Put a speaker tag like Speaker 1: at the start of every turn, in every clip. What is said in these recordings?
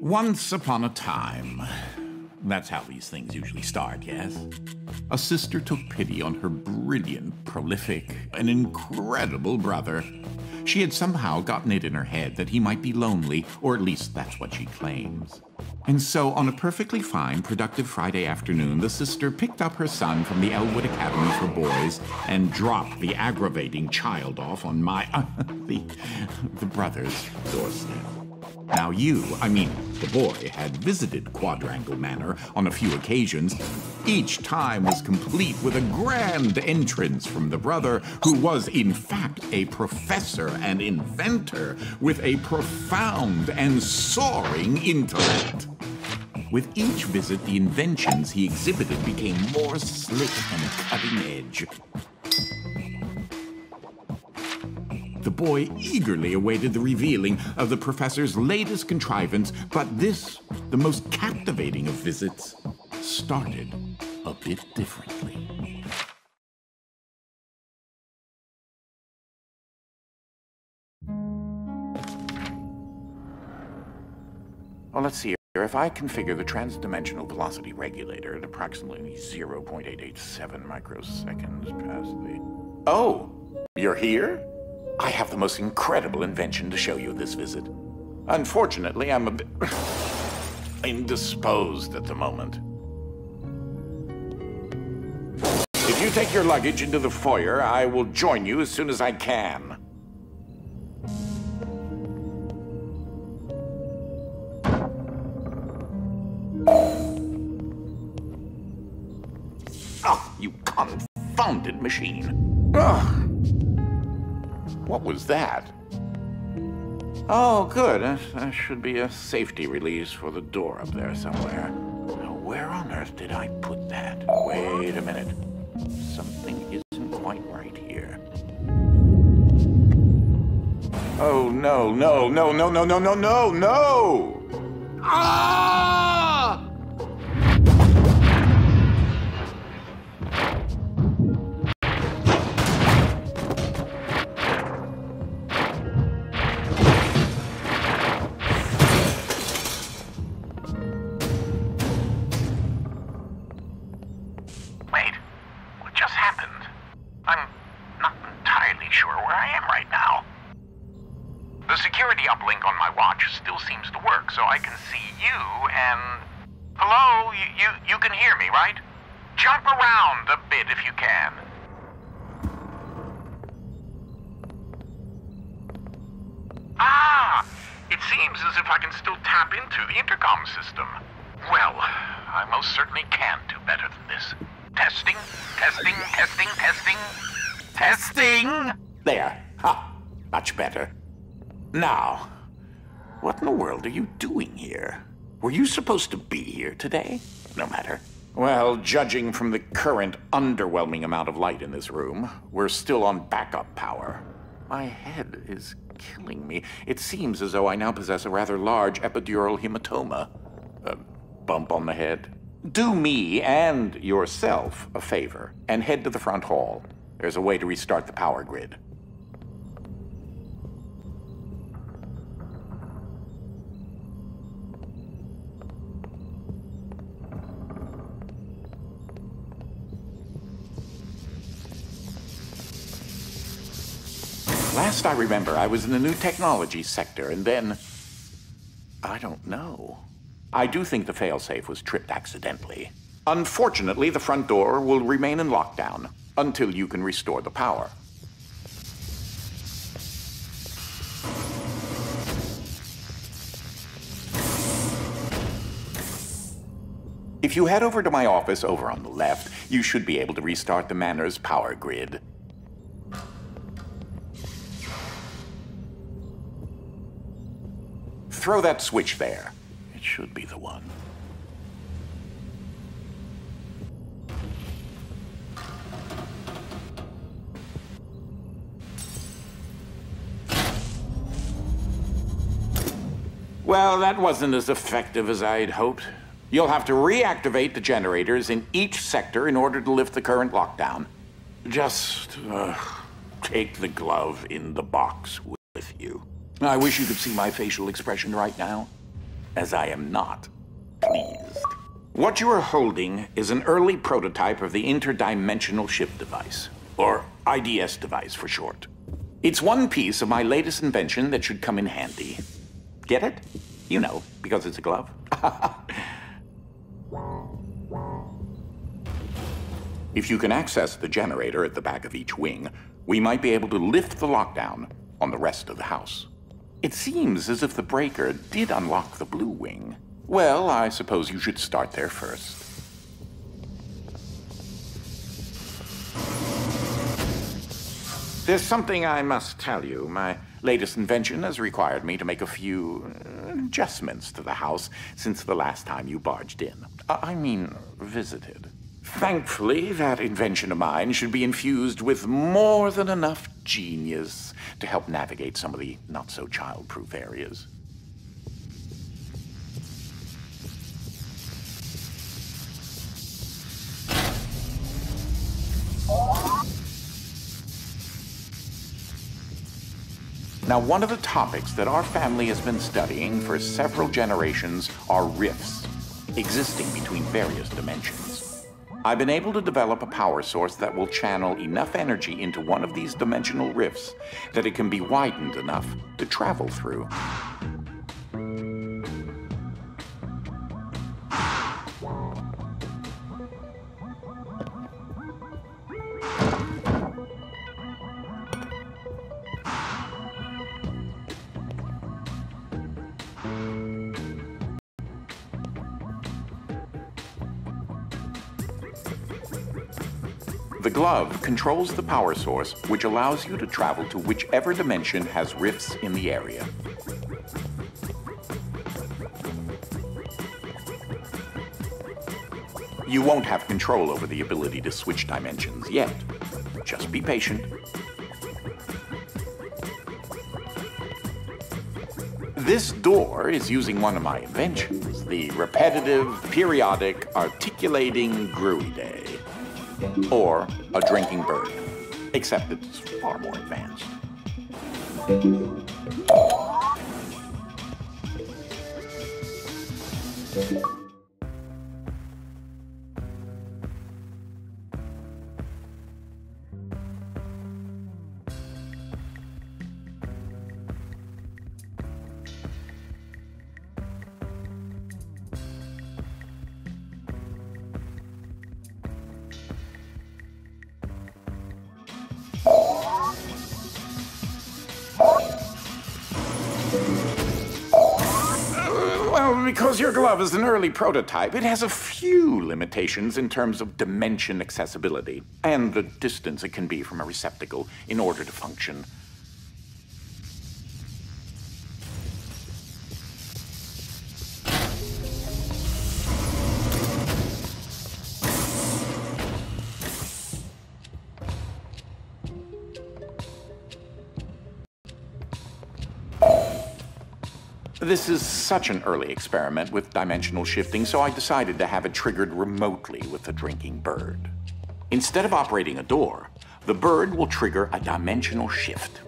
Speaker 1: Once upon a time. That's how these things usually start, yes? A sister took pity on her brilliant, prolific, and incredible brother. She had somehow gotten it in her head that he might be lonely, or at least that's what she claims. And so, on a perfectly fine, productive Friday afternoon, the sister picked up her son from the Elwood Academy for Boys and dropped the aggravating child off on the brother's doorstep. Now the boy had visited Quadrangle Manor on a few occasions. Each time was complete with a grand entrance from the brother, who was in fact a professor and inventor with a profound and soaring intellect. With each visit, the inventions he exhibited became more slick and cutting edge. The boy eagerly awaited the revealing of the professor's latest contrivance, but this, the most captivating of visits, started a bit differently. Well, let's see here. If I configure the transdimensional velocity regulator at approximately 0.887 microseconds past the... Oh, you're here? I have the most incredible invention to show you this visit. Unfortunately, I'm a bit indisposed at the moment. If you take your luggage into the foyer, I will join you as soon as I can. Oh, you confounded machine. Ugh. What was that? Oh, good. There should be a safety release for the door up there somewhere. Now, where on earth did I put that? Wait a minute. Something isn't quite right here. Oh, no, no, no, no, no, no, no, no, no! Ah! Now, what in the world are you doing here? Were you supposed to be here today? No matter. Well, judging from the current underwhelming amount of light in this room, we're still on backup power. My head is killing me. It seems as though I now possess a rather large epidural hematoma. A bump on the head. Do me and yourself a favor and head to the front hall. There's a way to restart the power grid. Last I remember, I was in the new technology sector, and then... I don't know. I do think the failsafe was tripped accidentally. Unfortunately, the front door will remain in lockdown until you can restore the power. If you head over to my office over on the left, you should be able to restart the Manor's power grid. Throw that switch there. It should be the one. Well, that wasn't as effective as I'd hoped. You'll have to reactivate the generators in each sector in order to lift the current lockdown. Just take the glove in the box with you. I wish you could see my facial expression right now, as I am not pleased. What you are holding is an early prototype of the interdimensional shift device, or IDS device for short. It's one piece of my latest invention that should come in handy. Get it? You know, because it's a glove. If you can access the generator at the back of each wing, we might be able to lift the lockdown on the rest of the house. It seems as if the breaker did unlock the blue wing. Well, I suppose you should start there first. There's something I must tell you. My latest invention has required me to make a few adjustments to the house since the last time you barged in. I mean, visited. Thankfully, that invention of mine should be infused with more than enough genius to help navigate some of the not-so-child-proof areas. Now, one of the topics that our family has been studying for several generations are rifts existing between various dimensions. I've been able to develop a power source that will channel enough energy into one of these dimensional rifts that it can be widened enough to travel through. The glove controls the power source, which allows you to travel to whichever dimension has rifts in the area. You won't have control over the ability to switch dimensions yet. Just be patient. This door is using one of my inventions, the repetitive, periodic, articulating gruidae. Or a drinking bird, except it's far more advanced. Well, because your glove is an early prototype, it has a few limitations in terms of dimension accessibility and the distance it can be from a receptacle in order to function. This is such an early experiment with dimensional shifting, so I decided to have it triggered remotely with the drinking bird. Instead of operating a door, the bird will trigger a dimensional shift.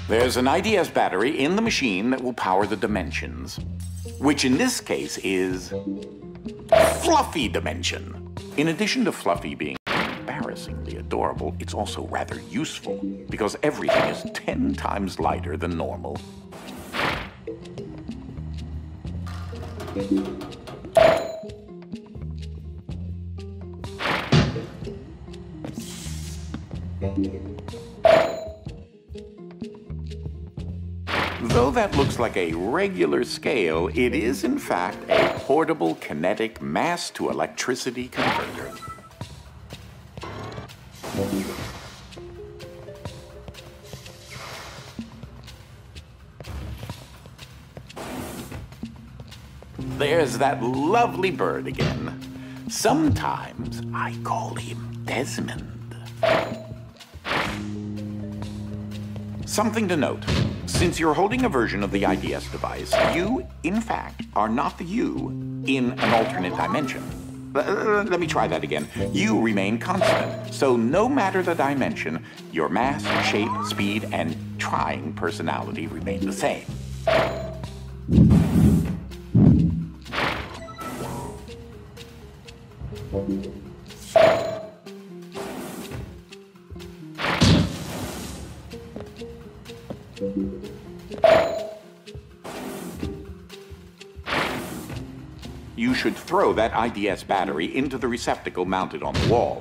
Speaker 1: There's an IDS battery in the machine that will power the dimensions, which in this case is Fluffy Dimension. In addition to Fluffy being embarrassingly adorable, it's also rather useful because everything is 10 times lighter than normal. Although that looks like a regular scale, it is in fact a portable kinetic mass-to-electricity converter. There's that lovely bird again. Sometimes I call him Desmond. Something to note. Since you're holding a version of the IDS device, you, in fact, are not the you in an alternate dimension. Let me try that again. You remain constant, so no matter the dimension, your mass, shape, speed, and trying personality remain the same. You should throw that IDS battery into the receptacle mounted on the wall.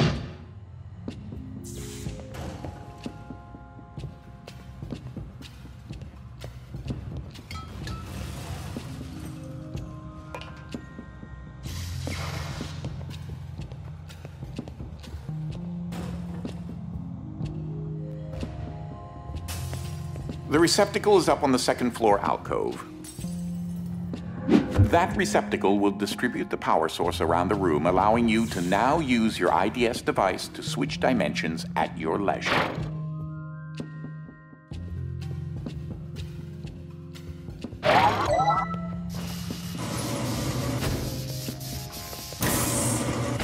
Speaker 1: The receptacle is up on the second floor alcove. That receptacle will distribute the power source around the room, allowing you to now use your IDS device to switch dimensions at your leisure.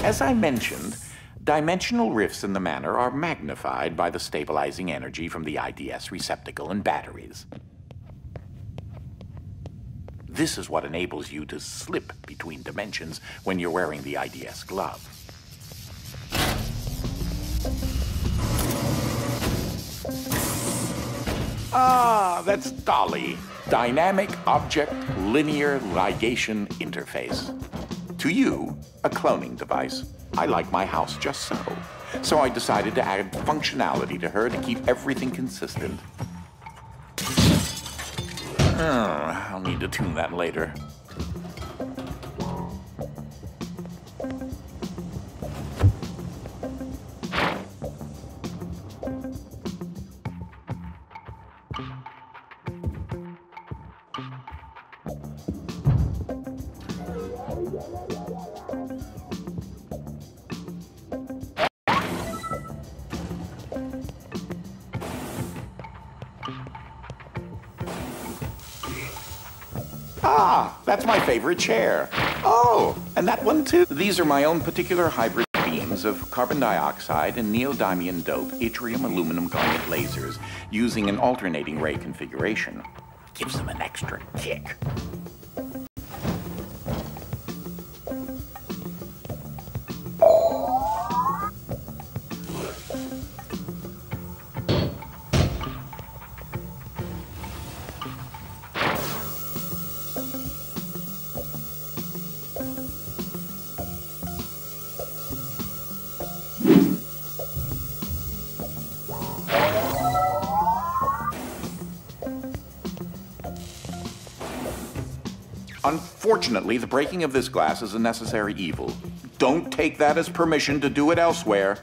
Speaker 1: As I mentioned, dimensional rifts in the manner are magnified by the stabilizing energy from the IDS receptacle and batteries. This is what enables you to slip between dimensions when you're wearing the IDS glove. Ah, that's Dolly, Dynamic Object Linear Ligation Interface. To you, a cloning device. I like my house just so. So I decided to add functionality to her to keep everything consistent. I'll need to tune that later. Ah, that's my favorite chair. Oh, and that one too. These are my own particular hybrid beams of carbon dioxide and neodymium dope yttrium aluminum garnet lasers using an alternating ray configuration. Gives them an extra kick. Unfortunately, the breaking of this glass is a necessary evil. Don't take that as permission to do it elsewhere.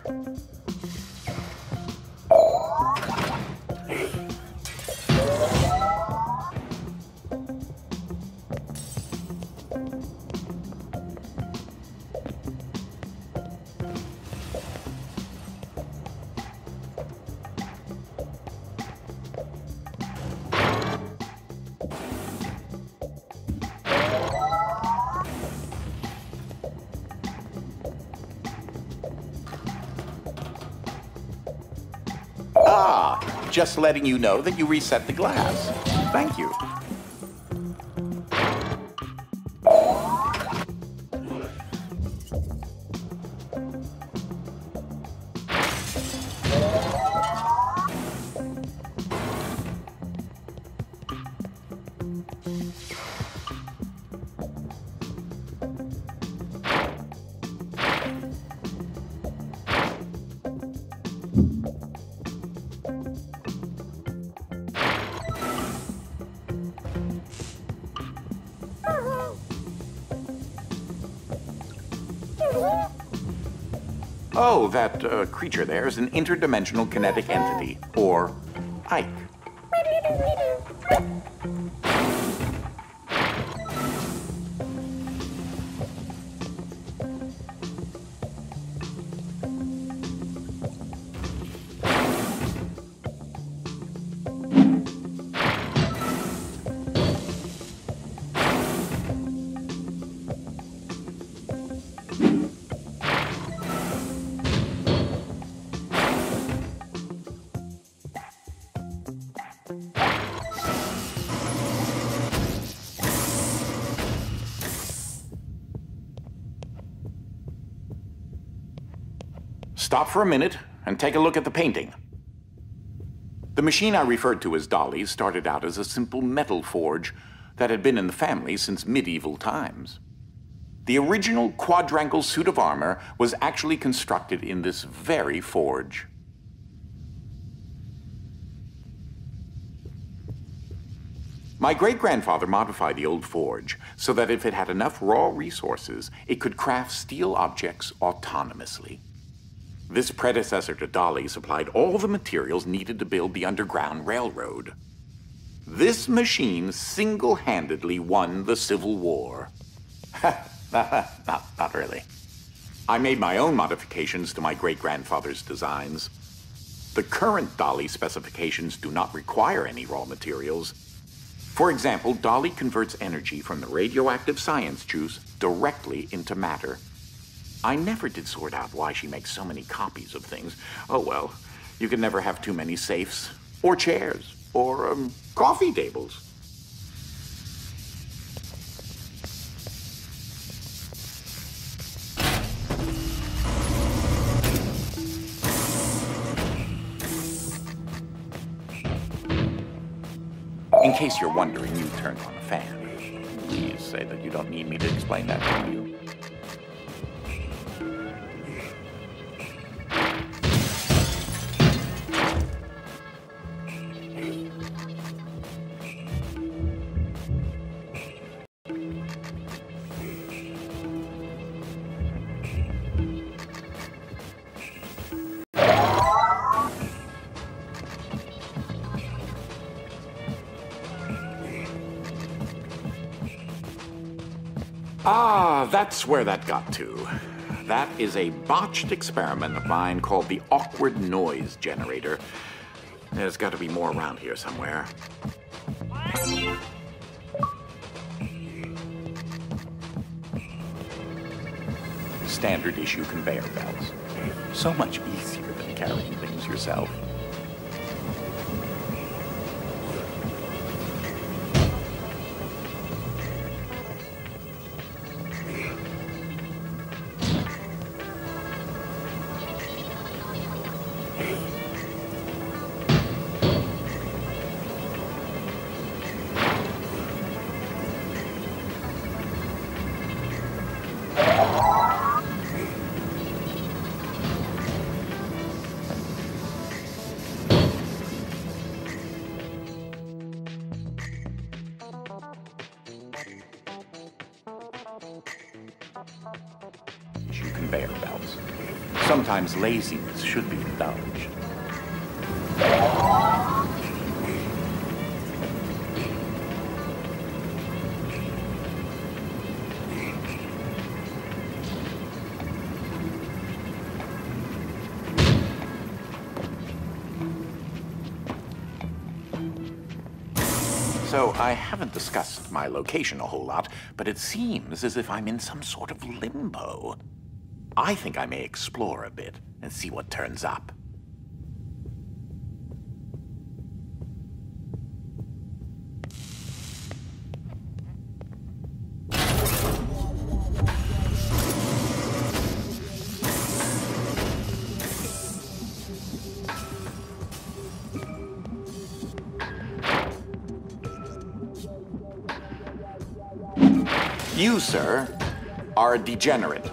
Speaker 1: Ah, just letting you know that you reset the glass. Thank you. Oh, that creature there is an interdimensional kinetic entity, or Ike. Stop for a minute and take a look at the painting. The machine I referred to as Dolly started out as a simple metal forge that had been in the family since medieval times. The original quadrangle suit of armor was actually constructed in this very forge. My great-grandfather modified the old forge so that if it had enough raw resources, it could craft steel objects autonomously. This predecessor to Dolly supplied all the materials needed to build the Underground Railroad. This machine single-handedly won the Civil War. Not really. I made my own modifications to my great-grandfather's designs. The current Dolly specifications do not require any raw materials. For example, Dolly converts energy from the radioactive science juice directly into matter. I never did sort out why she makes so many copies of things. Oh well, you can never have too many safes, or chairs, or coffee tables. In case you're wondering, you turned on a fan. Please say that you don't need me to explain that to you. Ah, that's where that got to. That is a botched experiment of mine called the awkward noise generator. There's got to be more around here somewhere. Standard issue conveyor belts. So much easier than carrying things yourself. Conveyor belts. Sometimes laziness should be indulged. So, I haven't discussed my location a whole lot, but it seems as if I'm in some sort of limbo. I think I may explore a bit and see what turns up. You, sir, are a degenerate.